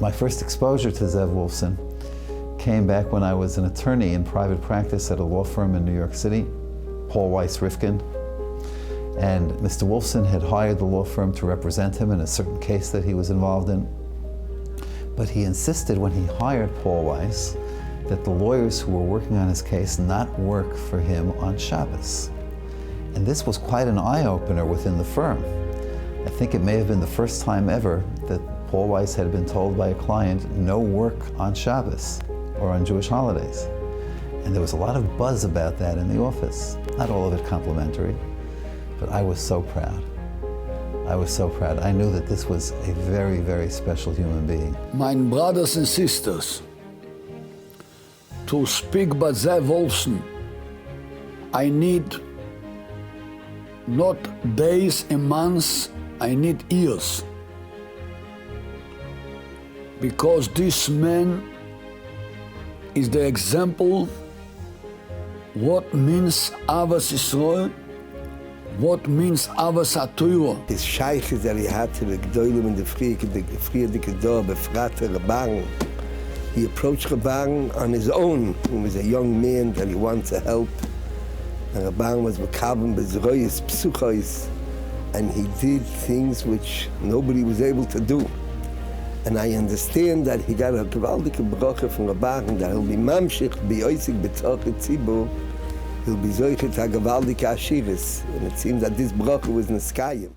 My first exposure to Zev Wolfson came back when I was an attorney in private practice at a law firm in New York City, Paul Weiss Rifkin. And Mr. Wolfson had hired the law firm to represent him in a certain case that he was involved in. But he insisted when he hired Paul Weiss that the lawyers who were working on his case not work for him on Shabbos. And this was quite an eye-opener within the firm. I think it may have been the first time ever that Paul Weiss had been told by a client, no work on Shabbos or on Jewish holidays. And there was a lot of buzz about that in the office. Not all of it complimentary, but I was so proud. I was so proud. I knew that this was a very, very special human being. My brothers and sisters, to speak about Zev Wolfson, I need not days and months, I need years. Because this man is the example what means Avas Yisrael, what means Avas HaTorah. His shaykhs that he had to the Gdolim in the Friedrich Dor, Befrate Rabban. He approached Rabban on his own. He was a young man that he wanted to help. And Rabban was Mekabim Bezroyis, Psuchois, and he did things which nobody was able to do. And I understand that he got a gewaldige bracha from Rabban, that he'll be mamshich, be oisig b'tzorchet tzibur, he'll be zoichet ha-gewaldige ashiris. And it seems that this bracha was neskayim.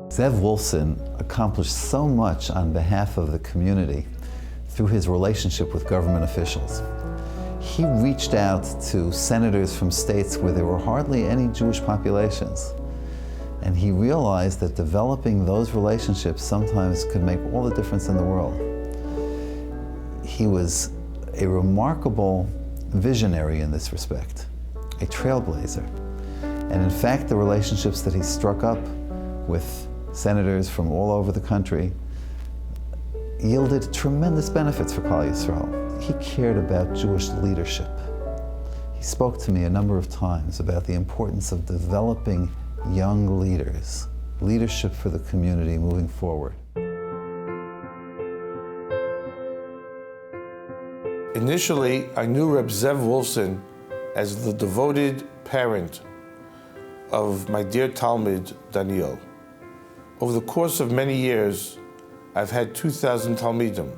Zev Wolfson accomplished so much on behalf of the community through his relationship with government officials. He reached out to senators from states where there were hardly any Jewish populations. And he realized that developing those relationships sometimes could make all the difference in the world. He was a remarkable visionary in this respect, a trailblazer. And in fact, the relationships that he struck up with senators from all over the country yielded tremendous benefits for Klal Yisrael. He cared about Jewish leadership. He spoke to me a number of times about the importance of developing young leaders, leadership for the community moving forward. Initially, I knew Reb Zev Wolfson as the devoted parent of my dear Talmid, Daniel. Over the course of many years, I've had 2,000 Talmidim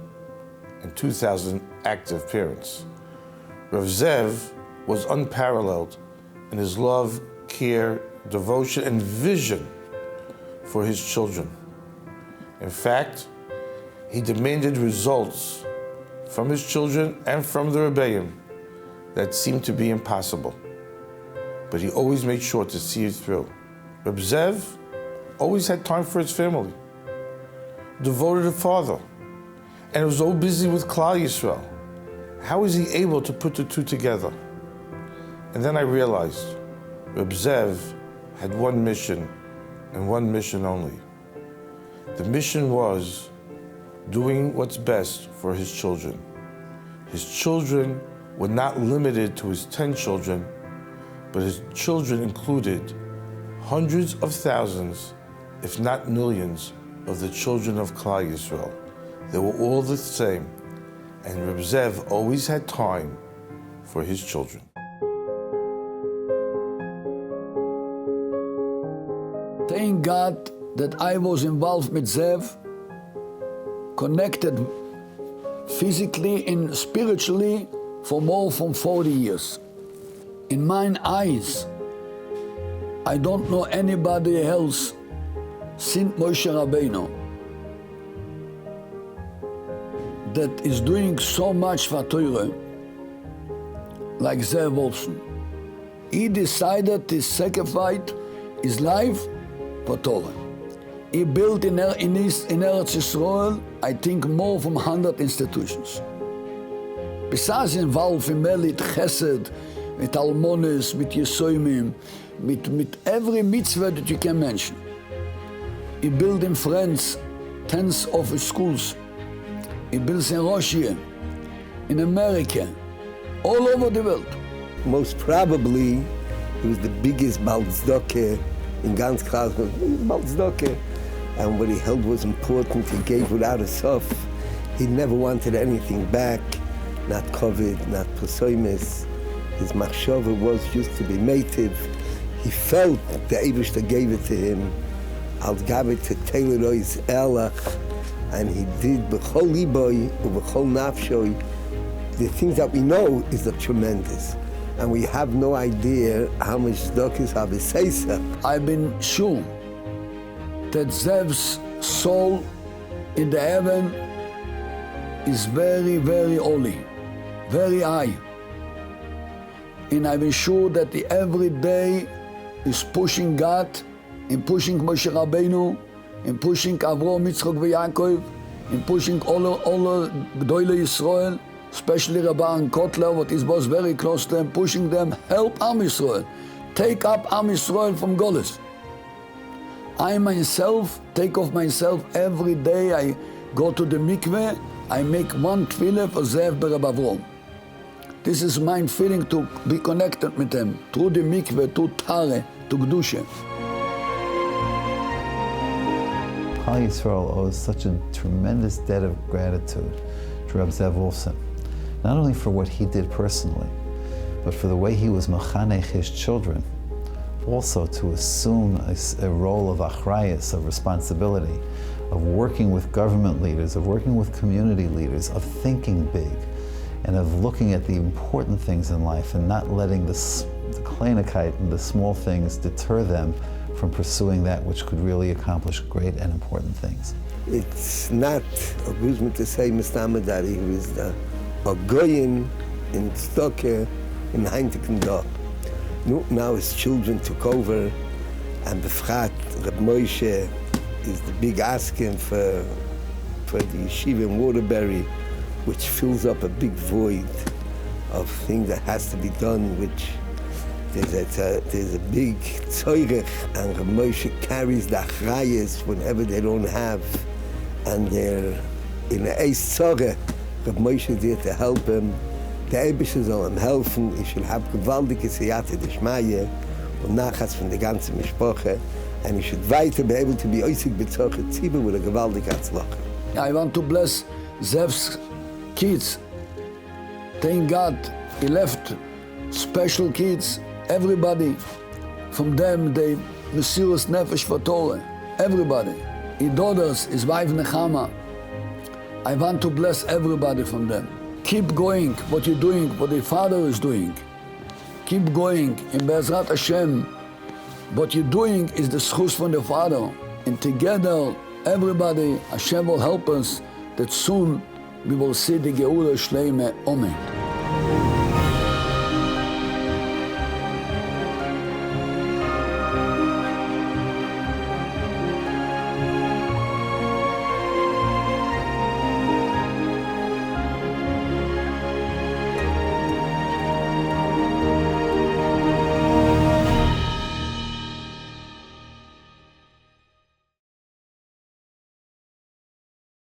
and 2,000 active parents. Reb Zev was unparalleled in his love, care, devotion, and vision for his children. In fact, he demanded results from his children and from the Rebbeim that seemed to be impossible. But he always made sure to see it through. Reb Zev always had time for his family, devoted a father, and was so busy with Klal Yisrael. How was he able to put the two together? And then I realized Reb Zev had one mission, and one mission only. The mission was doing what's best for his children. His children were not limited to his 10 children, but his children included hundreds of thousands, if not millions, of the children of Klal Yisrael. They were all the same, and Reb Zev always had time for his children. Thank God that I was involved with Zev, connected physically and spiritually for more than 40 years. In my eyes, I don't know anybody else since Moshe Rabbeinu that is doing so much for Torah like Zev Wolfson. He decided to sacrifice his life for Torah. He built in Eretz Yisrael, I think, more than 100 institutions. Besides involved in Melit, Chesed, with Almones, with Yesoimim, with every mitzvah that you can mention. He built in France tens of schools. He built in Russia, in America, all over the world. Most probably, he was the biggest Balzdokeh in ganz class, Balzdocke. And what he held was important, he gave without a sof. He never wanted anything back, not COVID, not Posoimis. His machshava was just to be native. He felt the Eibishter gave it to him. Al gave it to Taylor Oi's Erlach, and he did b'chol liboy u'b'chol nafshoy. The things that we know is the tremendous, and we have no idea how much tzedakos have a seisa. I've been sure that Zev's soul in the heaven is very, very holy, very high. And I've been sure that he every day is pushing God, and pushing Moshe Rabbeinu, and pushing Avraham, Yitzchak, and Yaakov, and pushing all Gdoilei Yisrael, especially Rabban Kotler, what is was very close to them, pushing them, help Am Yisrael, take up Am Yisrael from Golis. I myself take off myself every day. I go to the mikveh, I make one tefillah for Zev Bereb Avrom. This is my feeling to be connected with them, through the mikveh, to Tare, to Kedusha. Klal Yisrael owes such a tremendous debt of gratitude to R Zev Wolfson, not only for what he did personally, but for the way he was mechanech his children, also to assume a role of achrayus, of responsibility, of working with government leaders, of working with community leaders, of thinking big, and of looking at the important things in life and not letting the kleinigkeit and the small things deter them from pursuing that which could really accomplish great and important things. It's not a guzman to say Mr. that he was a goyin in Stokke in Heintiken. Now his children took over, and befrat Reb Moshe is the big asking for the yeshiva in Waterbury, which fills up a big void of things that has to be done, which there's a big tzoyrech, and Reb Moshe carries the achrayas whenever they don't have, and they're in a eis tzoreh. Reb Moshe is there to help him. Der Eibische soll ihm helfen, ich will have gewaltige Siyate Deshmaye und Nachas von der ganzen Mishpoche, and he should weiter be able to be oisig bezoche Tzibur with a gewaldige Hatzlache. I want to bless Zev's kids. Thank God he left special kids, everybody. From them, they Mesiras Nefesh for Torah, everybody. His daughters, his wife Nechama. I want to bless everybody from them. Keep going, what you're doing, what your father is doing. Keep going, in Be'ezrat Hashem. What you're doing is the schus from the Father. And together, everybody, Hashem will help us, that soon we will see the Geula Shleime. Amen.